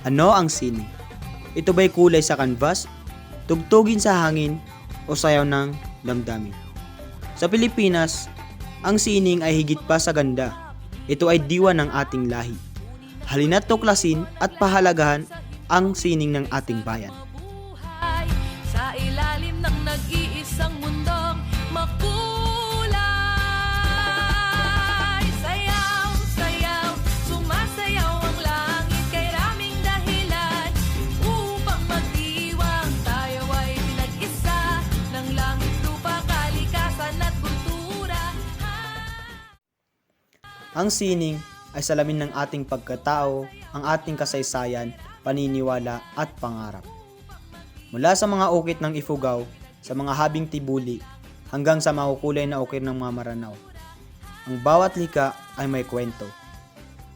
Ano ang sining? Ito ba'y kulay sa kanvas, tugtugin sa hangin, o sayaw ng damdamin? Sa Pilipinas, ang sining ay higit pa sa ganda. Ito ay diwa ng ating lahi. Halina't tuklasin at pahalagahan ang sining ng ating bayan. Sa ilalim ng nag-iisang mundong makulay. Sayaw, sayaw, sumasayaw ang langit kay raming dahilan upang magdiwang tayo ay pinag-isa ng langit, lupa, kalikasan at kultura. Ang sining ay salamin ng ating pagkatao, ang ating kasaysayan, paniniwala at pangarap. Mula sa mga ukit ng Ifugao, sa mga habing tibuli, hanggang sa makukulay na ukir ng mga Maranao. Ang bawat lika ay may kwento.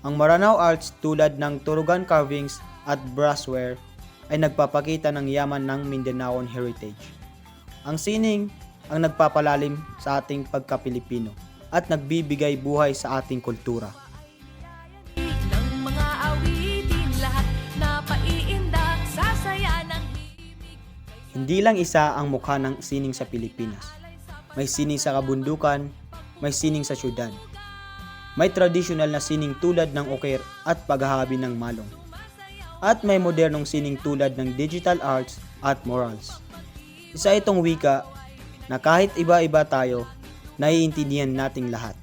Ang Maranao arts tulad ng turugan carvings at brassware ay nagpapakita ng yaman ng Mindanaoan heritage. Ang sining ang nagpapalalim sa ating pagka-Pilipino at nagbibigay buhay sa ating kultura. Ng mga awitin lahat na paiindak sa saya ng Hindi lang isa ang mukha ng sining sa Pilipinas. May sining sa kabundukan, may sining sa syudad. May tradisyonal na sining tulad ng ukir at paghahabi ng malong. At may modernong sining tulad ng digital arts at murals. Isa itong wika na kahit iba-iba tayo, naiintindihan nating lahat.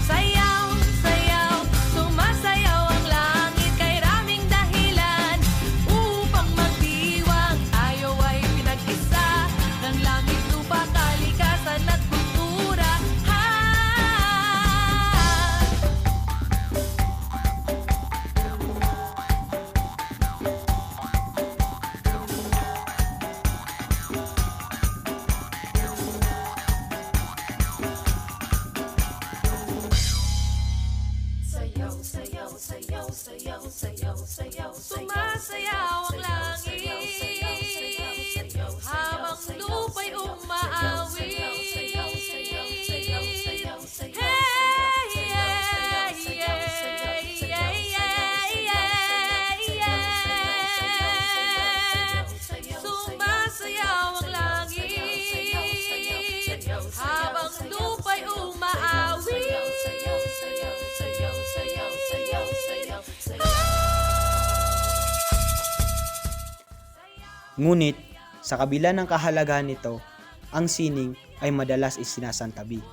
sayaw, sayaw, sumasayaw ang langit kay raming dahilan upang magdiwang tayo ay pinag-isa ng langit, lupa, kalikasan at kultura. Sayaw, sayaw, sayaw, sayaw, sayaw, sayaw, sumasayaw ang langit habang lupa'y umaawi. Sumasayaw ang langit habang lupa'y umaawi. Ngunit, sa kabila ng kahalagahan nito, ang sining ay madalas isinasantabi.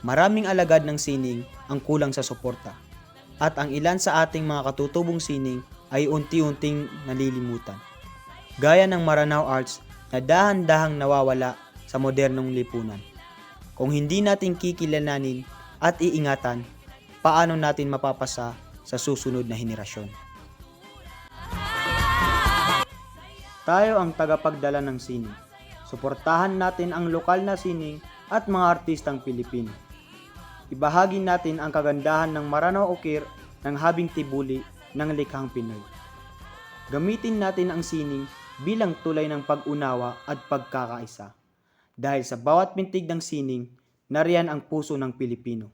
Maraming alagad ng sining ang kulang sa suporta, at ang ilan sa ating mga katutubong sining ay unti-unting nalilimutan. Gaya ng Maranao Arts na dahan-dahang nawawala sa modernong lipunan. Kung hindi natin kikilalanin at iingatan, paano natin mapapasa sa susunod na henerasyon? Tayo ang tagapagdala ng sining. Suportahan natin ang lokal na sining at mga artistang Pilipino. Ibahagi natin ang kagandahan ng Maranao Ukir ng habing tibuli ng likhang Pinoy. Gamitin natin ang sining bilang tulay ng pag-unawa at pagkakaisa. Dahil sa bawat pintig ng sining, nariyan ang puso ng Pilipino.